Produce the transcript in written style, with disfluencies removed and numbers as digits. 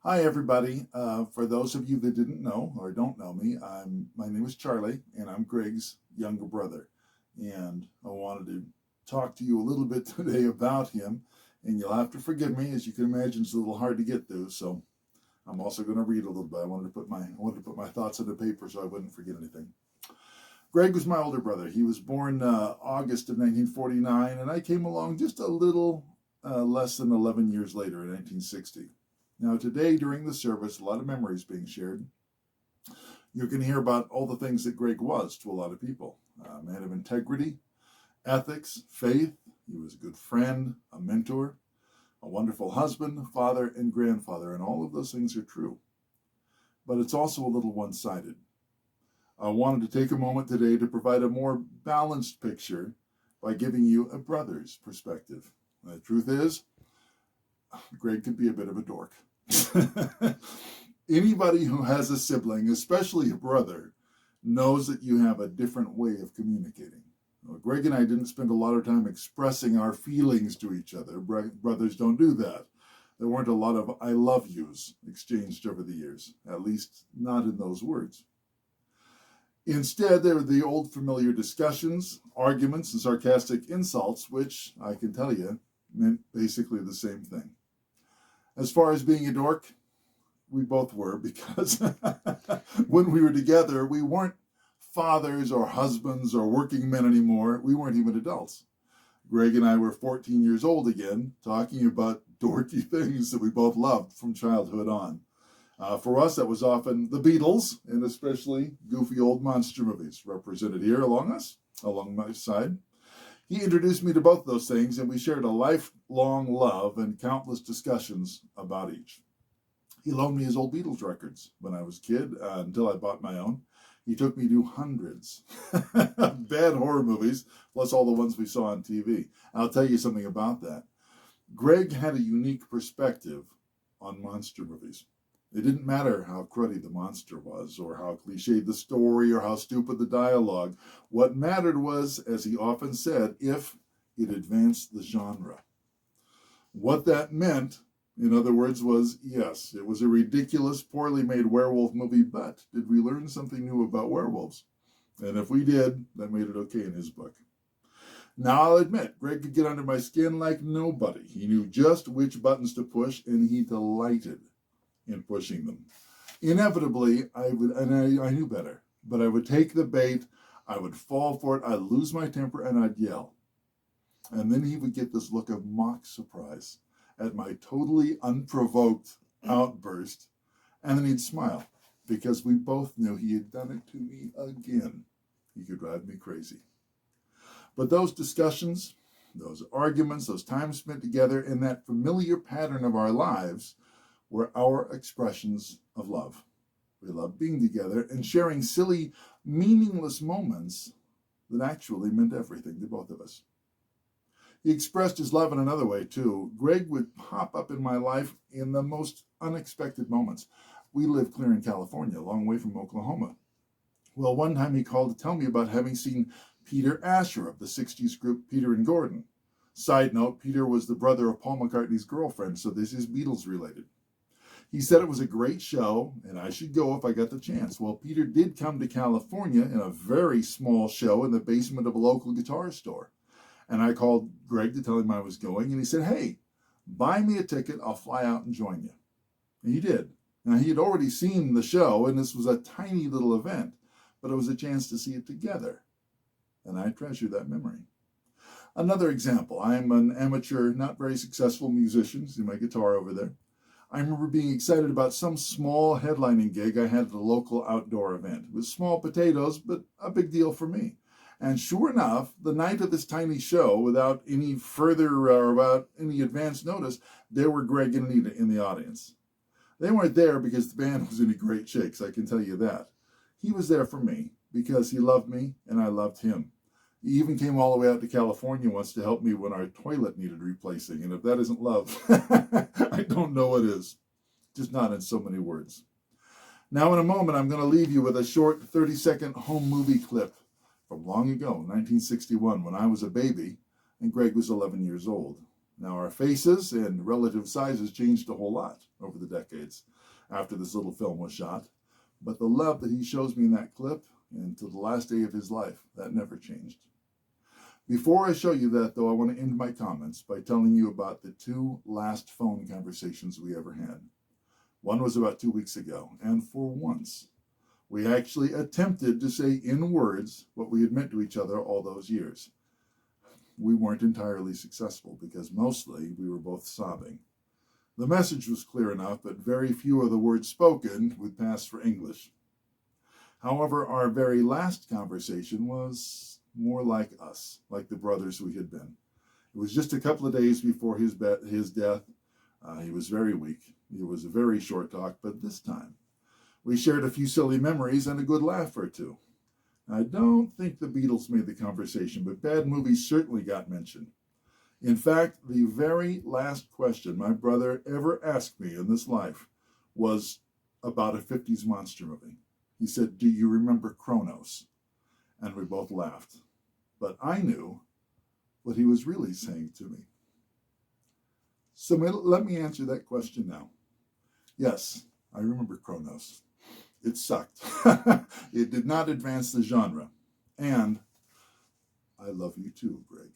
Hi, everybody. For those of you that didn't know or don't know me, my name is Charlie, and I'm Greg's younger brother. And I wanted to talk to you a little bit today about him. And you'll have to forgive me, as you can imagine, it's a little hard to get through. So I'm also going to read a little bit. I wanted to put my thoughts on the paper so I wouldn't forget anything. Greg was my older brother. He was born August of 1949, and I came along just a little less than 11 years later in 1960. Now, today during the service, a lot of memories being shared. You're going to hear about all the things that Greg was to a lot of people. A man of integrity, ethics, faith. He was a good friend, a mentor, a wonderful husband, father, and grandfather, and all of those things are true. But it's also a little one-sided. I wanted to take a moment today to provide a more balanced picture by giving you a brother's perspective. The truth is, Greg could be a bit of a dork. Anybody who has a sibling, especially a brother, knows that you have a different way of communicating. Well, Greg and I didn't spend a lot of time expressing our feelings to each other. Brothers don't do that. There weren't a lot of I love yous exchanged over the years, at least not in those words. Instead, there were the old familiar discussions, arguments, and sarcastic insults, which, I can tell you, meant basically the same thing. As far as being a dork, we both were, because when we were together, we weren't fathers or husbands or working men anymore. We weren't even adults. Greg and I were 14 years old again, talking about dorky things that we both loved from childhood on. For us, that was often the Beatles, and especially goofy old monster movies, represented here along my side. He introduced me to both those things, and we shared a lifelong love and countless discussions about each. He loaned me his old Beatles records when I was a kid until I bought my own. He took me to hundreds of bad horror movies, plus all the ones we saw on TV. I'll tell you something about that. Greg had a unique perspective on monster movies. It didn't matter how cruddy the monster was, or how cliched the story, or how stupid the dialogue. What mattered was, as he often said, if it advanced the genre. What that meant, in other words, was, yes, it was a ridiculous, poorly made werewolf movie, but did we learn something new about werewolves? And if we did, that made it okay in his book. Now, I'll admit, Greg could get under my skin like nobody. He knew just which buttons to push, and he delighted in pushing them. Inevitably, I knew better, but I would take the bait, I would fall for it, I'd lose my temper, and I'd yell. And then he would get this look of mock surprise at my totally unprovoked outburst, and then he'd smile, because we both knew he had done it to me again. He could drive me crazy. But those discussions, those arguments, those times spent together in that familiar pattern of our lives were our expressions of love. We loved being together and sharing silly, meaningless moments that actually meant everything to both of us. He expressed his love in another way, too. Greg would pop up in my life in the most unexpected moments. We live clear in California, a long way from Oklahoma. Well, one time he called to tell me about having seen Peter Asher of the 60s group Peter and Gordon. Side note, Peter was the brother of Paul McCartney's girlfriend, so this is Beatles related. He said it was a great show, and I should go if I got the chance. Well, Peter did come to California in a very small show in the basement of a local guitar store. And I called Greg to tell him I was going, and he said, hey, buy me a ticket, I'll fly out and join you. And he did. Now, he had already seen the show, and this was a tiny little event, but it was a chance to see it together. And I treasure that memory. Another example, I'm an amateur, not very successful musician. See my guitar over there. I remember being excited about some small headlining gig I had at a local outdoor event. It was small potatoes, but a big deal for me. And sure enough, the night of this tiny show, without any advance notice, there were Greg and Anita in the audience. They weren't there because the band was in great shakes, I can tell you that. He was there for me because he loved me and I loved him. He even came all the way out to California once to help me when our toilet needed replacing. And if that isn't love, I don't know what is. Just not in so many words. Now in a moment, I'm going to leave you with a short 30-second home movie clip from long ago, 1961, when I was a baby and Greg was 11 years old. Now, our faces and relative sizes changed a whole lot over the decades after this little film was shot, but the love that he shows me in that clip and to the last day of his life, that never changed. Before I show you that, though, I want to end my comments by telling you about the two last phone conversations we ever had. One was about 2 weeks ago, and for once, we actually attempted to say in words what we had meant to each other all those years. We weren't entirely successful because mostly we were both sobbing. The message was clear enough, but very few of the words spoken would pass for English. However, our very last conversation was more like us, like the brothers we had been. It was just a couple of days before his death. He was very weak. It was a very short talk, but this time we shared a few silly memories and a good laugh or two. I don't think the Beatles made the conversation, but bad movies certainly got mentioned. In fact, the very last question my brother ever asked me in this life was about a 50s monster movie. He said, "Do you remember Kronos?" And we both laughed. But I knew what he was really saying to me. So let me answer that question now. Yes, I remember Kronos. It sucked. It did not advance the genre. And I love you too, Greg.